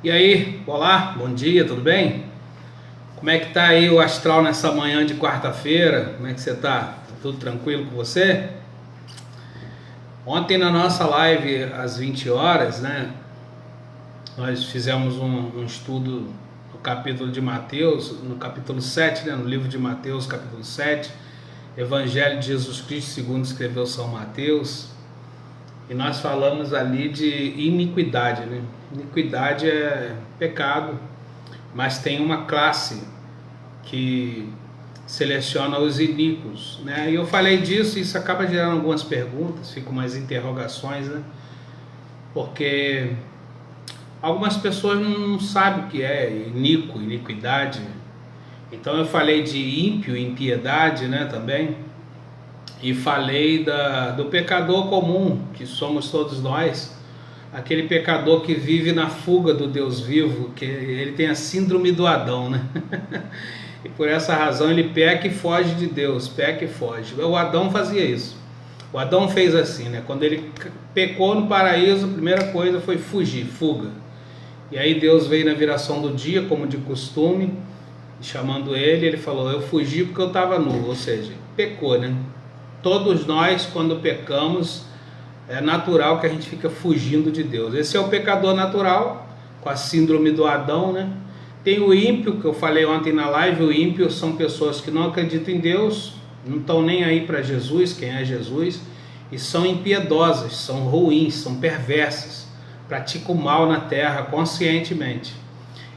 E aí, olá, bom dia, tudo bem? Como é que tá aí o astral nessa manhã de quarta-feira? Como é que você tá? Tá tudo tranquilo com você? Ontem na nossa live às 20 horas, né? Nós fizemos um estudo no capítulo de Mateus, no capítulo 7, né? No livro de Mateus, capítulo 7, Evangelho de Jesus Cristo segundo escreveu São Mateus. E nós falamos ali de iniquidade, né? Iniquidade é pecado, mas tem uma classe que seleciona os iníquos, né? E eu falei disso e isso acaba gerando algumas perguntas, ficam mais interrogações, né? Porque algumas pessoas não sabem o que é iníquo, iniquidade. Então eu falei de ímpio, impiedade, né, também. E falei do pecador comum, que somos todos nós, aquele pecador que vive na fuga do Deus vivo, que ele tem a síndrome do Adão, né? E por essa razão ele peca e foge de Deus, peca e foge. O Adão fazia isso. O Adão fez assim, né? Quando ele pecou no paraíso, a primeira coisa foi fugir, fuga. E aí Deus veio na viração do dia, como de costume, chamando ele falou, eu fugi porque eu estava nu, ou seja, pecou, né? Todos nós, quando pecamos, é natural que a gente fica fugindo de Deus. Esse é o pecador natural, com a síndrome do Adão, né? Tem o ímpio, que eu falei ontem na live. O ímpio são pessoas que não acreditam em Deus, não estão nem aí para Jesus, quem é Jesus, e são impiedosas, são ruins, são perversas, praticam mal na terra conscientemente.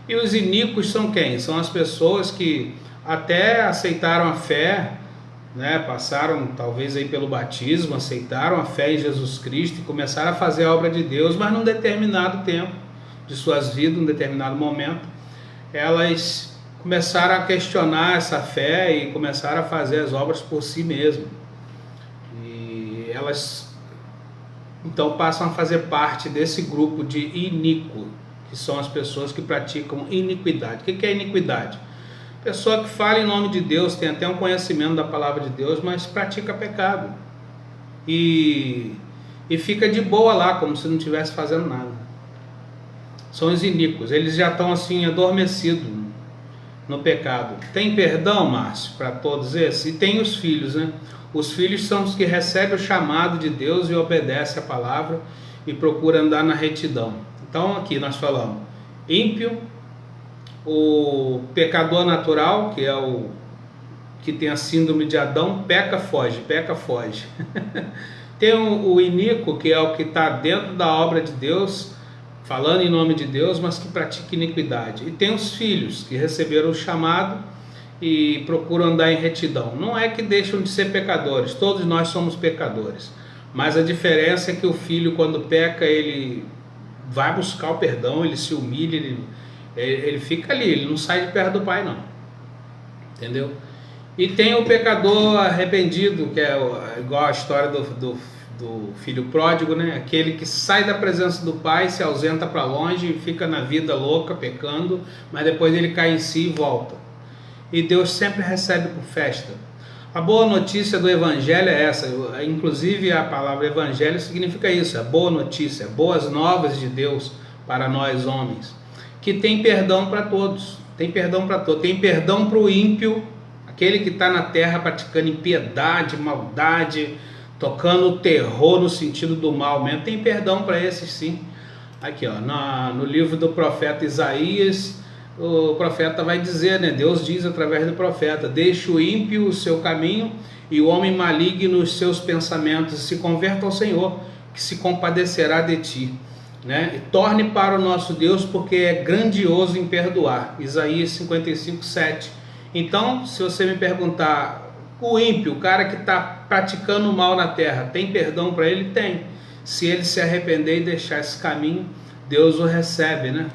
E os iníquos são quem? São as pessoas que até aceitaram a fé, né, passaram talvez aí pelo batismo, aceitaram a fé em Jesus Cristo e começaram a fazer a obra de Deus, mas num determinado tempo de suas vidas, num determinado momento, elas começaram a questionar essa fé e começaram a fazer as obras por si mesmas. E elas então passam a fazer parte desse grupo de iníquo, que são as pessoas que praticam iniquidade. O que é iniquidade? Pessoa que fala em nome de Deus, tem até um conhecimento da palavra de Deus, mas pratica pecado. E fica de boa lá, como se não estivesse fazendo nada. São os iníquos, eles já estão assim adormecidos no pecado. Tem perdão, Márcio, para todos esses? E tem os filhos, né? Os filhos são os que recebem o chamado de Deus e obedecem a palavra e procuram andar na retidão. Então aqui nós falamos ímpio, o pecador natural, que é o que tem a síndrome de Adão, peca, foge, peca, foge. Tem o iníquo, que é o que está dentro da obra de Deus, falando em nome de Deus, mas que pratica iniquidade. E tem os filhos, que receberam o chamado e procuram andar em retidão. Não é que deixam de ser pecadores, todos nós somos pecadores, mas a diferença é que o filho, quando peca, ele vai buscar o perdão, ele se humilha, ele fica ali, ele não sai de perto do pai, não, entendeu? E tem o pecador arrependido, que é igual a história do filho pródigo, né? Aquele que sai da presença do pai, se ausenta para longe e fica na vida louca, pecando, mas depois ele cai em si e volta. E Deus sempre recebe por festa. A boa notícia do Evangelho é essa, inclusive a palavra Evangelho significa isso, é boa notícia, boas novas de Deus para nós homens, que tem perdão para todos, tem perdão para todos, tem perdão para o ímpio, aquele que está na terra praticando impiedade, maldade, tocando o terror no sentido do mal mesmo, tem perdão para esses sim. Aqui ó, no livro do profeta Isaías, o profeta vai dizer, né? Deus diz através do profeta, deixa o ímpio o seu caminho e o homem maligno os seus pensamentos, se converta ao Senhor, que se compadecerá de ti, né? E torne para o nosso Deus, porque é grandioso em perdoar. Isaías 55, 7. Então, se você me perguntar, o ímpio, o cara que está praticando o mal na terra, tem perdão para ele? Tem. Se ele se arrepender e deixar esse caminho, Deus o recebe, né?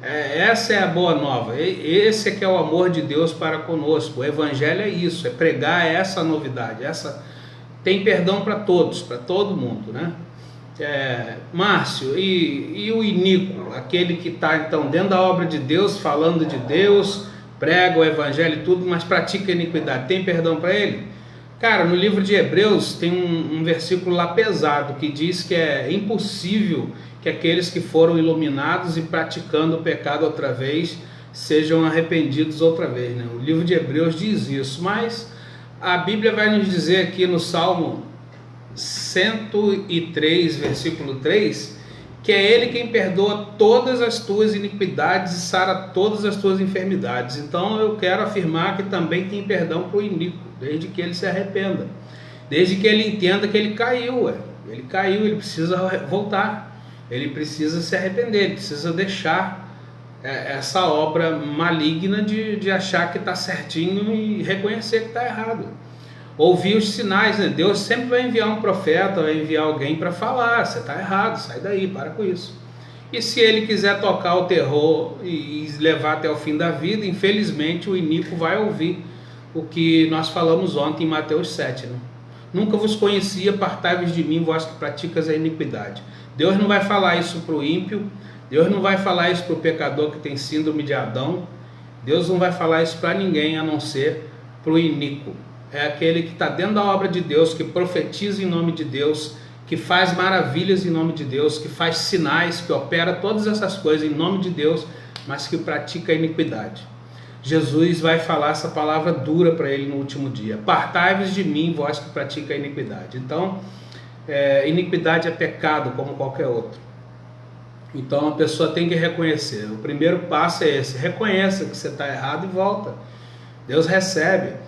Essa é a boa nova, esse é que é o amor de Deus para conosco. O Evangelho é isso, é pregar essa novidade, tem perdão para todos, para todo mundo, né? Márcio, e o iníquo, aquele que está então dentro da obra de Deus, falando de Deus, prega o Evangelho e tudo, mas pratica iniquidade, tem perdão para ele? Cara, no livro de Hebreus tem um versículo lá pesado que diz que é impossível que aqueles que foram iluminados e praticando o pecado outra vez sejam arrependidos outra vez, né? O livro de Hebreus diz isso, mas a Bíblia vai nos dizer aqui no Salmo 103, versículo 3, que é Ele quem perdoa todas as tuas iniquidades e sara todas as tuas enfermidades. Então eu quero afirmar que também tem perdão para o iníquo, desde que ele se arrependa, desde que ele entenda que ele caiu, ele precisa voltar, ele precisa se arrepender, ele precisa deixar essa obra maligna de achar que está certinho e reconhecer que está errado. Ouvir os sinais, né? Deus sempre vai enviar um profeta, vai enviar alguém para falar: você está errado, sai daí, para com isso. E se ele quiser tocar o terror e levar até o fim da vida, infelizmente o iníquo vai ouvir o que nós falamos ontem em Mateus 7, né? Nunca vos conhecia, apartai-vos de mim, vós que praticas a iniquidade. Deus não vai falar isso para o ímpio, Deus não vai falar isso para o pecador que tem síndrome de Adão, Deus não vai falar isso para ninguém a não ser para o iníquo. É aquele que está dentro da obra de Deus, que profetiza em nome de Deus, que faz maravilhas em nome de Deus, que faz sinais, que opera todas essas coisas em nome de Deus, mas que pratica a iniquidade. Jesus vai falar essa palavra dura para ele no último dia: apartai-vos de mim, vós que pratica a iniquidade. Então, iniquidade é pecado como qualquer outro. Então a pessoa tem que reconhecer. O primeiro passo é esse: reconheça que você está errado e volta. Deus recebe.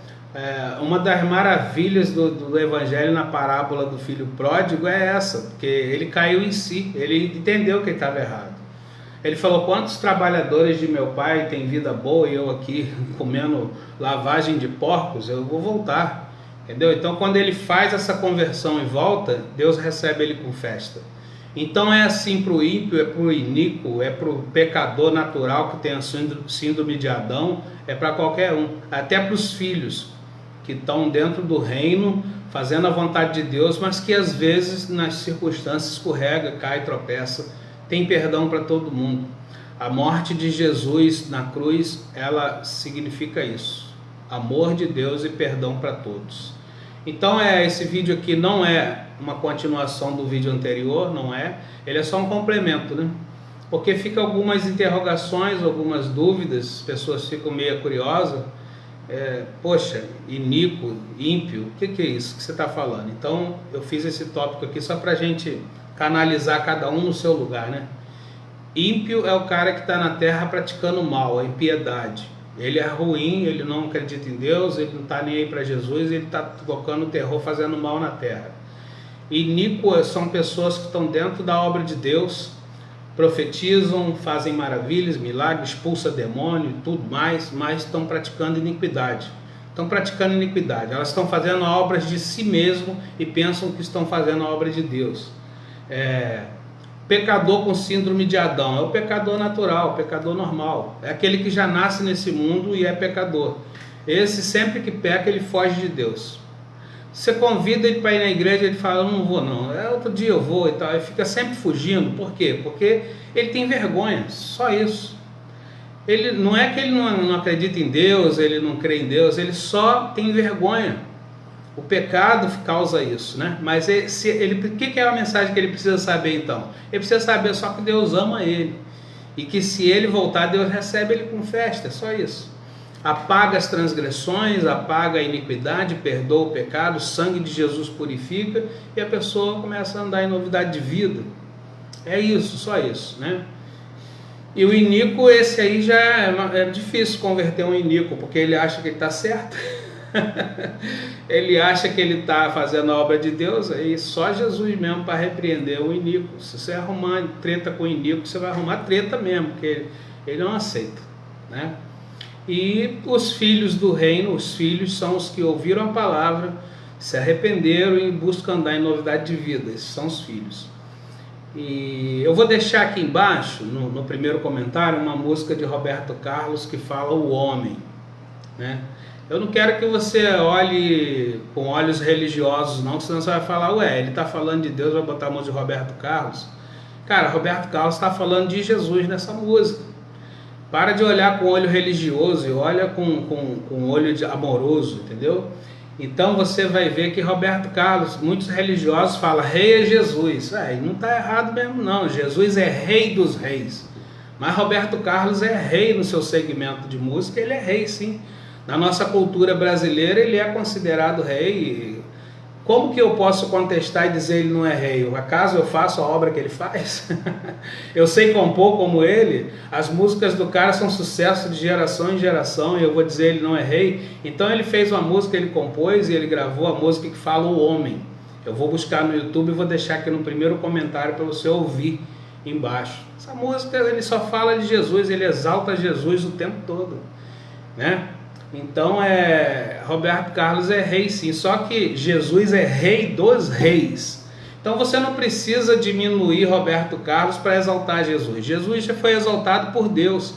Uma das maravilhas do Evangelho na parábola do filho pródigo é essa, porque ele caiu em si, ele entendeu que ele estava errado. Ele falou: quantos trabalhadores de meu pai têm vida boa e eu aqui comendo lavagem de porcos? Eu vou voltar, entendeu? Então quando ele faz essa conversão e volta, Deus recebe ele com festa. Então é assim para o ímpio, é para o iníquo, é para o pecador natural que tem a síndrome de Adão, é para qualquer um, até para os filhos que estão dentro do reino, fazendo a vontade de Deus, mas que às vezes nas circunstâncias escorrega, cai, tropeça. Tem perdão para todo mundo. A morte de Jesus na cruz, ela significa isso: amor de Deus e perdão para todos. Então esse vídeo aqui não é uma continuação do vídeo anterior, não é, ele é só um complemento, né? Porque fica algumas interrogações, algumas dúvidas, as pessoas ficam meio curiosas. Poxa, iníquo, ímpio, o que é isso que você está falando? Então eu fiz esse tópico aqui só para a gente canalizar cada um no seu lugar, né? Ímpio é o cara que está na terra praticando mal, a impiedade. Ele é ruim, ele não acredita em Deus, ele não está nem aí para Jesus, ele está tocando terror, fazendo mal na terra. Iníquo são pessoas que estão dentro da obra de Deus, profetizam, fazem maravilhas, milagres, expulsam demônio e tudo mais, mas estão praticando iniquidade. Elas estão fazendo obras de si mesmo e pensam que estão fazendo a obra de Deus. Pecador com síndrome de Adão é o pecador natural, o pecador normal, é aquele que já nasce nesse mundo e é pecador. Esse, sempre que peca, ele foge de Deus. Você convida ele para ir na igreja, ele fala: eu não vou não, outro dia eu vou e tal. Ele fica sempre fugindo. Por quê? Porque ele tem vergonha, só isso. Ele, não é que ele não acredita em Deus, ele não crê em Deus, ele só tem vergonha. O pecado causa isso, né? Mas o que é a mensagem que ele precisa saber então? Ele precisa saber só que Deus ama ele, e que se ele voltar, Deus recebe ele com festa, é só isso. Apaga as transgressões, apaga a iniquidade, perdoa o pecado, o sangue de Jesus purifica, e a pessoa começa a andar em novidade de vida. É isso, só isso, né? E o iníquo, esse aí já é difícil converter um iníquo, porque ele acha que ele está certo. Ele acha que ele está fazendo a obra de Deus, aí só Jesus mesmo para repreender o iníquo. Se você arrumar treta com o iníquo, você vai arrumar treta mesmo, porque ele não aceita, né? E os filhos do reino, os filhos são os que ouviram a palavra, se arrependeram e buscam andar em novidade de vida. Esses são os filhos. E eu vou deixar aqui embaixo, no primeiro comentário, uma música de Roberto Carlos que fala o homem, né? Eu não quero que você olhe com olhos religiosos não, senão você vai falar: ele está falando de Deus, vai botar a mão de Roberto Carlos. Cara, Roberto Carlos está falando de Jesus nessa música. Para de olhar com olho religioso e olha com olho amoroso, entendeu? Então você vai ver que Roberto Carlos, muitos religiosos falam, rei é Jesus. E não está errado mesmo não, Jesus é rei dos reis. Mas Roberto Carlos é rei no seu segmento de música, ele é rei sim. Na nossa cultura brasileira ele é considerado rei. Como que eu posso contestar e dizer ele não é rei? Acaso eu faço a obra que ele faz? Eu sei compor como ele. As músicas do cara são sucesso de geração em geração e eu vou dizer ele não é rei. Então ele fez uma música, ele compôs e ele gravou a música que fala o homem. Eu vou buscar no YouTube e vou deixar aqui no primeiro comentário para você ouvir embaixo. Essa música ele só fala de Jesus, ele exalta Jesus o tempo todo, né? Então Roberto Carlos é rei sim, só que Jesus é rei dos reis. Então você não precisa diminuir Roberto Carlos para exaltar Jesus. Jesus já foi exaltado por Deus.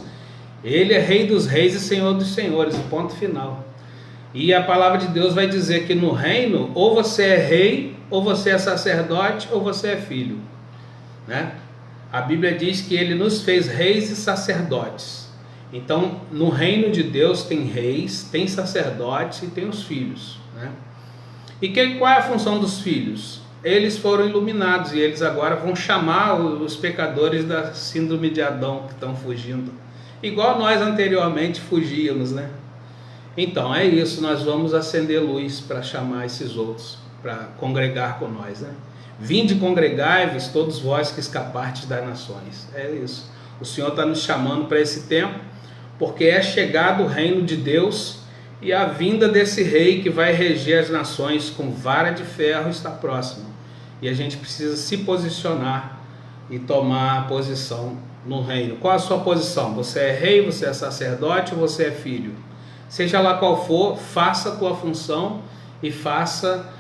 Ele é rei dos reis e senhor dos senhores, ponto final. E a palavra de Deus vai dizer que no reino, ou você é rei, ou você é sacerdote, ou você é filho, né? A Bíblia diz que ele nos fez reis e sacerdotes. Então, no reino de Deus tem reis, tem sacerdotes e tem os filhos, né? E qual é a função dos filhos? Eles foram iluminados e eles agora vão chamar os pecadores da síndrome de Adão que estão fugindo. Igual nós anteriormente fugíamos, né? Então, é isso, nós vamos acender luz para chamar esses outros, para congregar com nós, né? Vinde congregai-vos, todos vós que escapastes das nações. É isso. O Senhor está nos chamando para esse tempo, porque é chegado o reino de Deus e a vinda desse rei que vai reger as nações com vara de ferro está próxima. E a gente precisa se posicionar e tomar posição no reino. Qual a sua posição? Você é rei, você é sacerdote ou você é filho? Seja lá qual for, faça a tua função e faça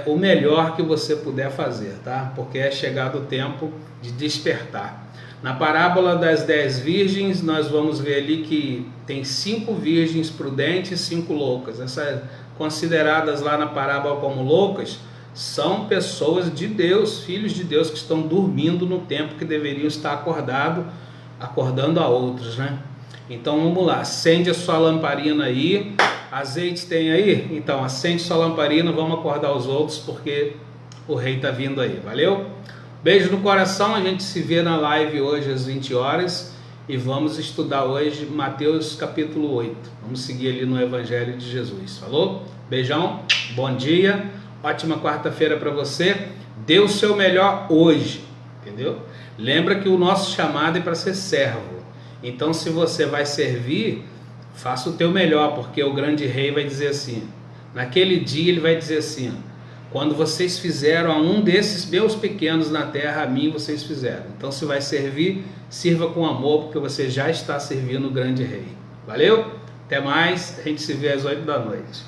o melhor que você puder fazer, tá? Porque é chegado o tempo de despertar. Na parábola das 10 virgens, nós vamos ver ali que tem 5 virgens prudentes e 5 loucas. Essas consideradas lá na parábola como loucas, são pessoas de Deus, filhos de Deus que estão dormindo no tempo que deveriam estar acordando a outros, né? Então vamos lá, acende a sua lamparina aí, azeite tem aí? Então acende sua lamparina, vamos acordar os outros porque o rei está vindo aí, valeu? Beijo no coração, a gente se vê na live hoje às 20 horas e vamos estudar hoje Mateus capítulo 8. Vamos seguir ali no Evangelho de Jesus, falou? Beijão, bom dia, ótima quarta-feira para você, dê o seu melhor hoje, entendeu? Lembra que o nosso chamado é para ser servo. Então se você vai servir, faça o teu melhor, porque o grande rei vai dizer assim, naquele dia ele vai dizer assim, quando vocês fizeram a um desses meus pequenos na terra, a mim vocês fizeram. Então se vai servir, sirva com amor, porque você já está servindo o grande rei. Valeu? Até mais, a gente se vê às 8 da noite.